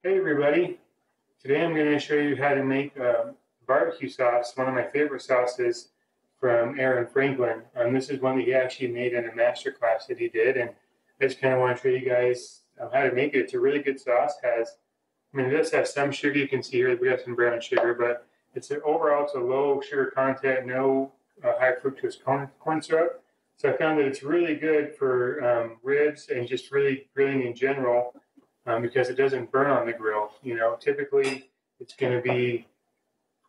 Hey everybody, today I'm going to show you how to make barbecue sauce, one of my favorite sauces from Aaron Franklin. This is one that he actually made in a master class that he did, and I just kind of want to show you guys how to make it. It's a really good sauce. It does have some sugar. You can see here we have some brown sugar, but overall it's a low sugar content, no high fructose corn syrup. So I found that it's really good for ribs and just really grilling in general because it doesn't burn on the grill. Typically it's going to be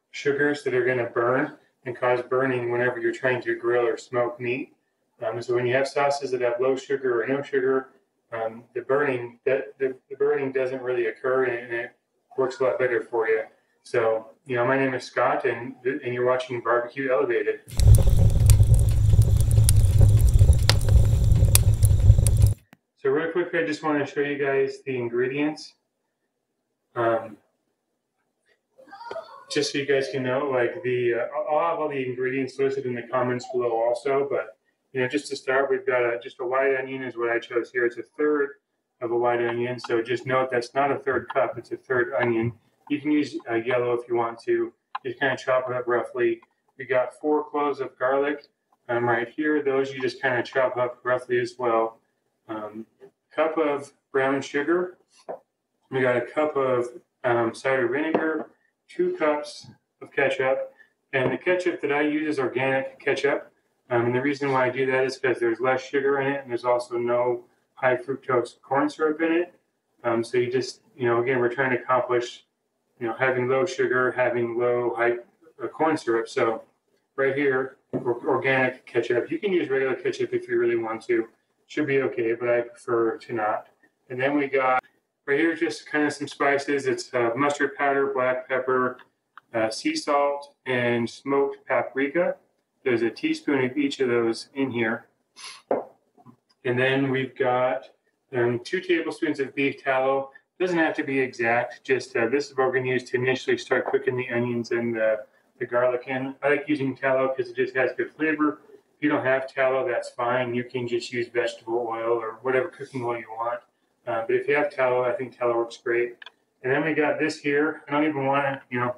sugars that are going to burn and cause burning whenever you're trying to grill or smoke meat. So when you have sauces that have low sugar or no sugar, the burning doesn't really occur, and it works a lot better for you. So my name is Scott, and you're watching BBQ Elevated. So real quick, I just want to show you guys the ingredients. Just so you guys can know, I'll have all the ingredients listed in the comments below also, but just to start, we've got just a white onion is what I chose here. It's a third of a white onion, so just note that's not a third cup, it's a third onion. You can use yellow if you want to. Just kind of chop it up roughly. We got 4 cloves of garlic right here. Those you just kind of chop up roughly as well. Cup of brown sugar. We got a cup of cider vinegar, 2 cups of ketchup, and the ketchup that I use is organic ketchup. And the reason why I do that is because there's less sugar in it, and there's also no high fructose corn syrup in it. So you just, again, we're trying to accomplish, having low sugar, having low high corn syrup. So right here, organic ketchup. You can use regular ketchup if you really want to. Should be okay, but I prefer to not. And then we got right here just kind of some spices. It's mustard powder, black pepper, sea salt, and smoked paprika. There's a teaspoon of each of those in here. And then we've got 2 tablespoons of beef tallow. Doesn't have to be exact, just this is what we're going to use to initially start cooking the onions and the garlic in. I like using tallow because it just has good flavor. If you don't have tallow, that's fine. You can just use vegetable oil or whatever cooking oil you want. But if you have tallow, I think tallow works great. And then we got this here. I don't even want to,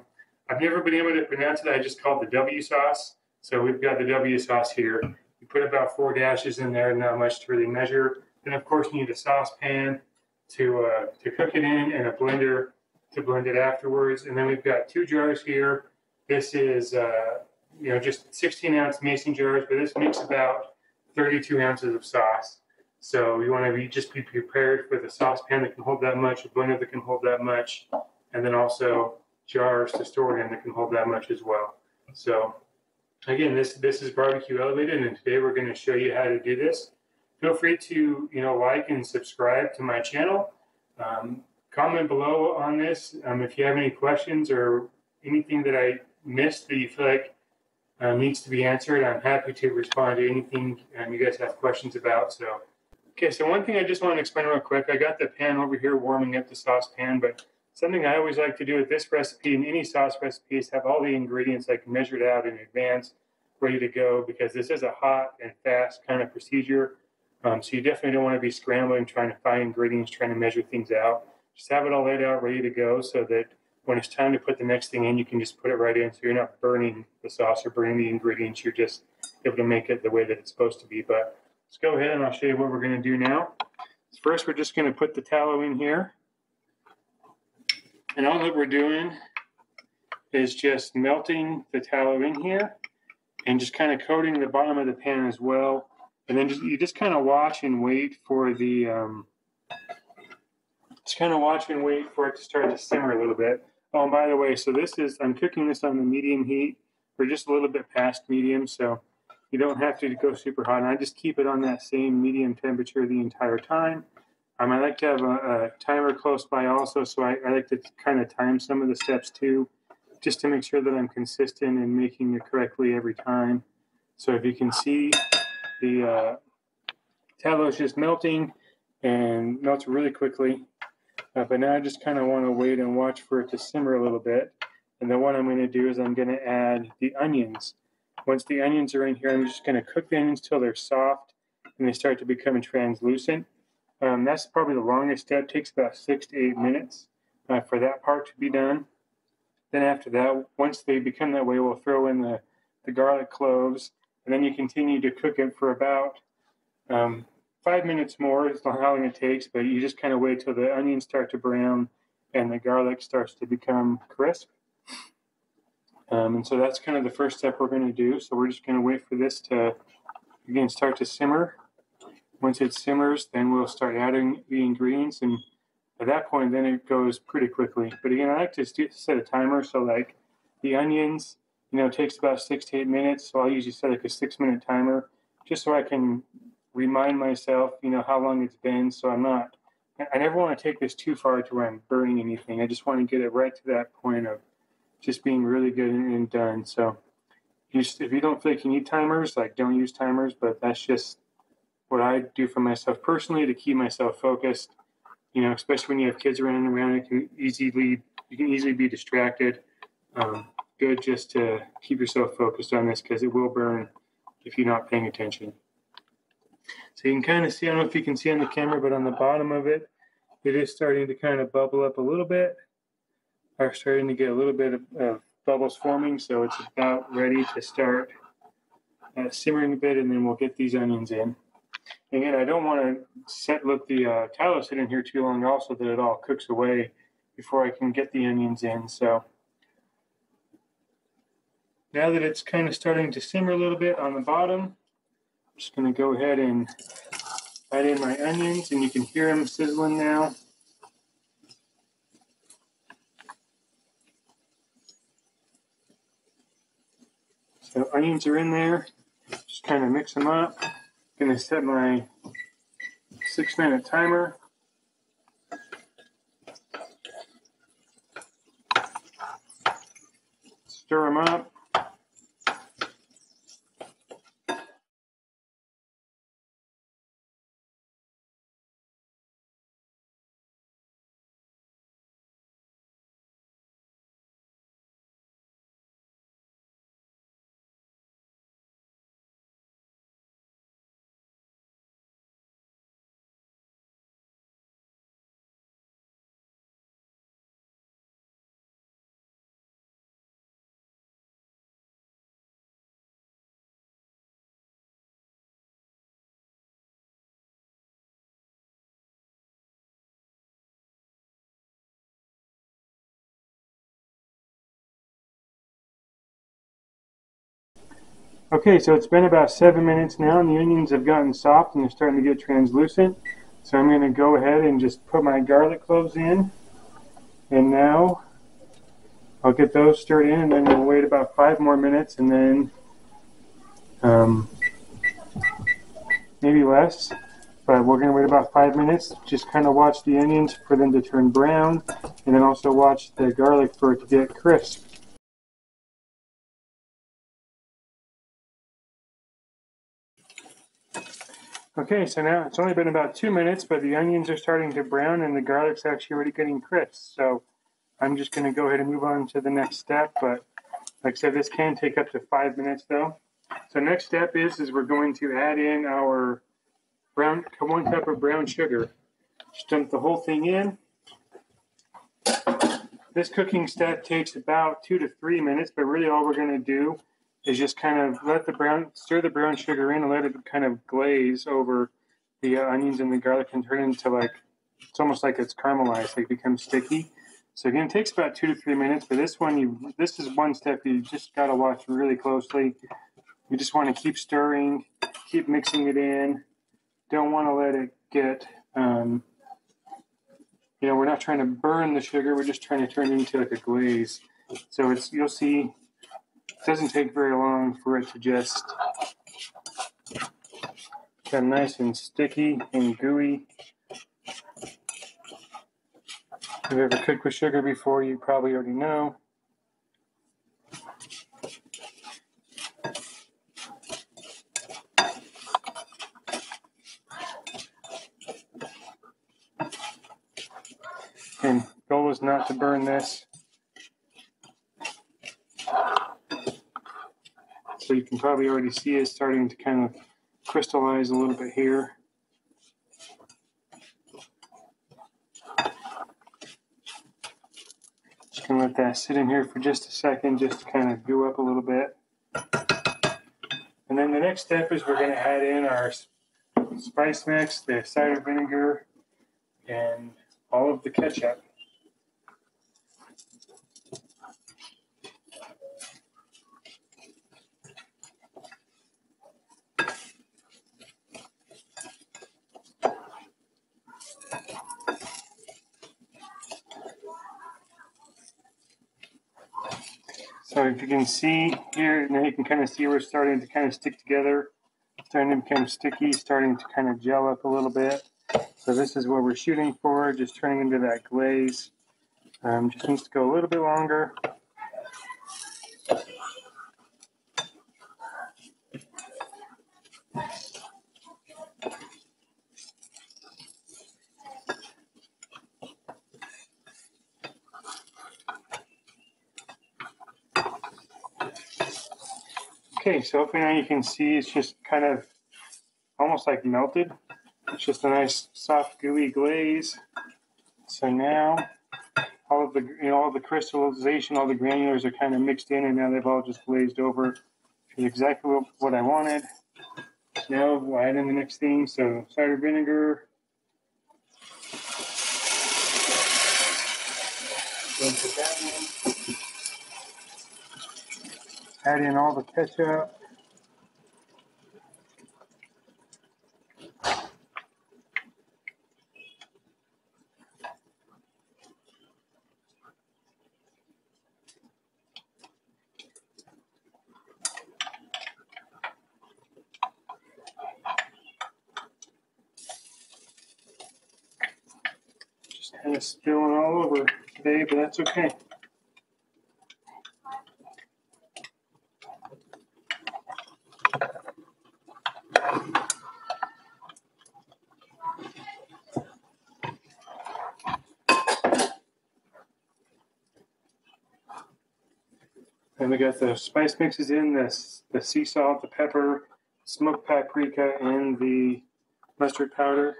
I've never been able to pronounce it. I just call it the W sauce. So we've got the W sauce here. You put about 4 dashes in there, not much to really measure. Then, of course, you need a saucepan to cook it in and a blender to blend it afterwards. And then we've got 2 jars here. This is, just 16-ounce mason jars, but this makes about 32 ounces of sauce. So you want to just be prepared for the saucepan that can hold that much, a blender that can hold that much, and then also jars to store it in that can hold that much as well. So again, this is BBQ Elevated, and today we're going to show you how to do this. Feel free to like and subscribe to my channel. Comment below on this if you have any questions or anything that I missed that you feel like needs to be answered. I'm happy to respond to anything you guys have questions about. So one thing I just want to explain real quick. I got the pan over here warming up the saucepan, but something I always like to do with this recipe and any sauce recipe is have all the ingredients measured out in advance, ready to go, because this is a hot and fast kind of procedure. So you definitely don't want to be scrambling, trying to find ingredients, trying to measure things out. Just have it all laid out, ready to go, so that when it's time to put the next thing in, you can just put it right in, so you're not burning the sauce or burning the ingredients. You're just able to make it the way that it's supposed to be. But let's go ahead and I'll show you what we're going to do now. First, we're just going to put the tallow in here. And all that we're doing is just melting the tallow in here and just kind of coating the bottom of the pan as well. And then you just kind of watch and wait for the it to start to simmer a little bit. Oh, and by the way, so I'm cooking this on the medium heat. We're just a little bit past medium, so you don't have to go super hot. And I just keep it on that same medium temperature the entire time. I like to have a timer close by also, so I like to kind of time some of the steps too, just to make sure that I'm consistent and making it correctly every time. So if you can see, the tallow is just melting and melts really quickly. But now I just kind of want to wait and watch for it to simmer a little bit. And then what I'm going to do is I'm going to add the onions. Once the onions are in here, I'm just going to cook the onions till they're soft and they start to become translucent. That's probably the longest step. It takes about 6 to 8 minutes. for that part to be done. Then after that, once they become that way, we'll throw in the garlic cloves, and then you continue to cook it for about 5 minutes more is how long it takes, but you just kind of wait till the onions start to brown and the garlic starts to become crisp. And so that's kind of the first step we're going to do. So we're just going to wait for this to, again, start to simmer. Once it simmers, then we'll start adding the ingredients, and at that point, then it goes pretty quickly. But again, I like to set a timer. So like the onions, it takes about 6 to 8 minutes. So I'll usually set like a 6-minute timer just so I can remind myself, how long it's been. So I never want to take this too far to where I'm burning anything. I just want to get it right to that point of just being really good and done. So if you don't feel like you need timers, like don't use timers, but that's just what I do for myself personally to keep myself focused. Especially when you have kids running around, you can easily be distracted. Good just to keep yourself focused on this because it will burn if you're not paying attention. So you can kind of see, I don't know if you can see on the camera, but on the bottom of it, it is starting to kind of bubble up a little bit. Are starting to get a little bit of bubbles forming, so it's about ready to start simmering a bit, and then we'll get these onions in. Again, I don't want to let the tallow sit in here too long also that it all cooks away before I can get the onions in. So now that it's kind of starting to simmer a little bit on the bottom, I'm just going to go ahead and add in my onions, and you can hear them sizzling now. So onions are in there. Just kind of mix them up. I'm going to set my 6-minute timer. Stir them up. Okay, so it's been about 7 minutes now, and the onions have gotten soft and they're starting to get translucent. So I'm going to go ahead and just put my garlic cloves in, and now I'll get those stirred in, and then we'll wait about 5 more minutes, and then maybe less, but we're going to wait about 5 minutes. Just kind of watch the onions for them to turn brown, and then also watch the garlic for it to get crisp. Okay, so now it's only been about 2 minutes, but the onions are starting to brown and the garlic's actually already getting crisp. So I'm just going to go ahead and move on to the next step. But like I said, this can take up to 5 minutes though. So next step is we're going to add in our 1 cup of brown sugar. Just dump the whole thing in. This cooking step takes about 2 to 3 minutes, but really all we're going to do is just kind of stir the brown sugar in and let it kind of glaze over the onions and the garlic and turn it into it's almost like it's caramelized, it becomes sticky. So again, it takes about 2 to 3 minutes, but this is one step you just got to watch really closely. You just want to keep stirring, keep mixing it in. Don't want to let it get, we're not trying to burn the sugar, we're just trying to turn it into like a glaze. So you'll see, it doesn't take very long for it to just become nice and sticky and gooey. If you've ever cooked with sugar before, you probably already know. And goal is not to burn this. So you can probably already see it starting to kind of crystallize a little bit here. Just gonna let that sit in here for just a second, just to kind of go up a little bit. And then the next step is we're gonna add in our spice mix, the cider vinegar, and all of the ketchup. So if you can see here, now you can kind of see we're starting to kind of stick together, starting to become sticky, starting to kind of gel up a little bit. So this is what we're shooting for, just turning into that glaze. Just needs to go a little bit longer. Okay, so hopefully now you can see it's just kind of almost like melted. It's just a nice soft gooey glaze. So now all of the all the crystallization, all the granulars are kind of mixed in, and now they've all just glazed over. Which is exactly what I wanted. Now we'll add in the next thing. So cider vinegar. Put that in. Add in all the ketchup. Just kind of spilling all over today, but that's okay. And we got the spice mixes in, the sea salt, the pepper, smoked paprika, and the mustard powder.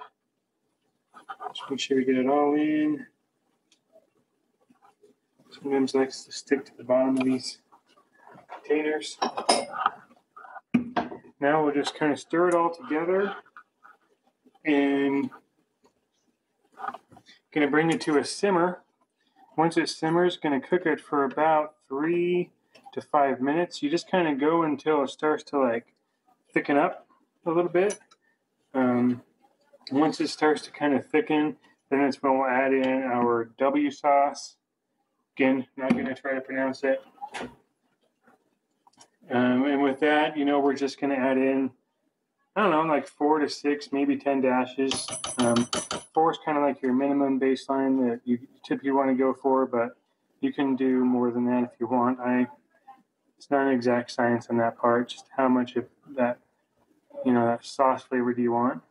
Just make sure we get it all in. Sometimes it likes to stick to the bottom of these containers. Now we'll just kind of stir it all together and going to bring it to a simmer. Once it simmers, going to cook it for about 3 to 5 minutes. You just kind of go until it starts to like thicken up a little bit. Once it starts to kind of thicken, then it's when we'll add in our W sauce. Again, not going to try to pronounce it. And with that, we're just going to add in, I don't know, like 4 to 6, maybe 10 dashes. 4 is kind of like your minimum baseline that you typically want to go for, but you can do more than that if you want. It's not an exact science on that part, just how much of that, that sauce flavor do you want.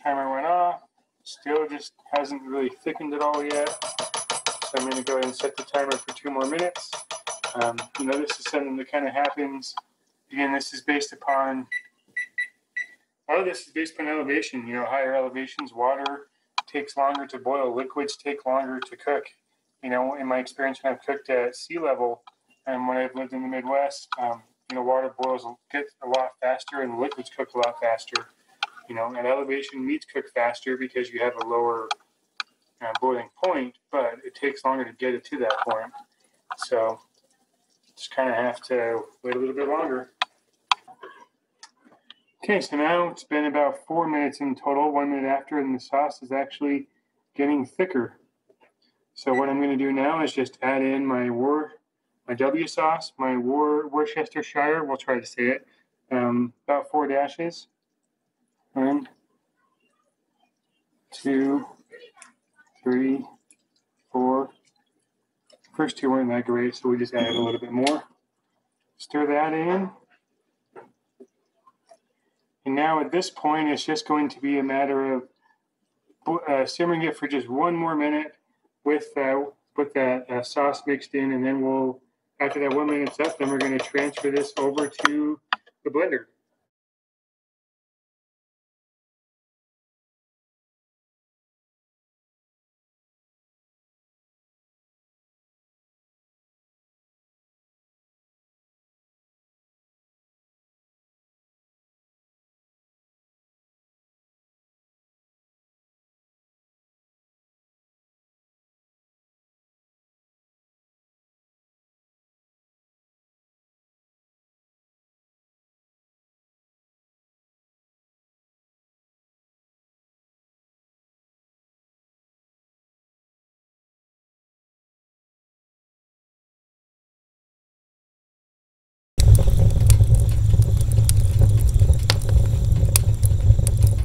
Timer went off. Still just hasn't really thickened at all yet. So I'm going to go ahead and set the timer for 2 more minutes. This is something that kind of happens. Again, this is based upon, elevation. Higher elevations, water takes longer to boil. Liquids take longer to cook. In my experience when I've cooked at sea level and when I've lived in the Midwest, water gets a lot faster and liquids cook a lot faster. At elevation, meats cook faster because you have a lower boiling point, but it takes longer to get it to that point. So just kind of have to wait a little bit longer. Okay, so now it's been about 4 minutes in total, 1 minute after, and the sauce is actually getting thicker. So what I'm going to do now is just add in my W sauce, my Worcestershire, we'll try to say it, about 4 dashes. 1, 2, 3, 4. First 2 weren't that great, so we just added a little bit more. Stir that in. And now at this point, it's just going to be a matter of simmering it for just 1 more minute with that sauce mixed in, and then after that 1 minute's up, then we're going to transfer this over to the blender.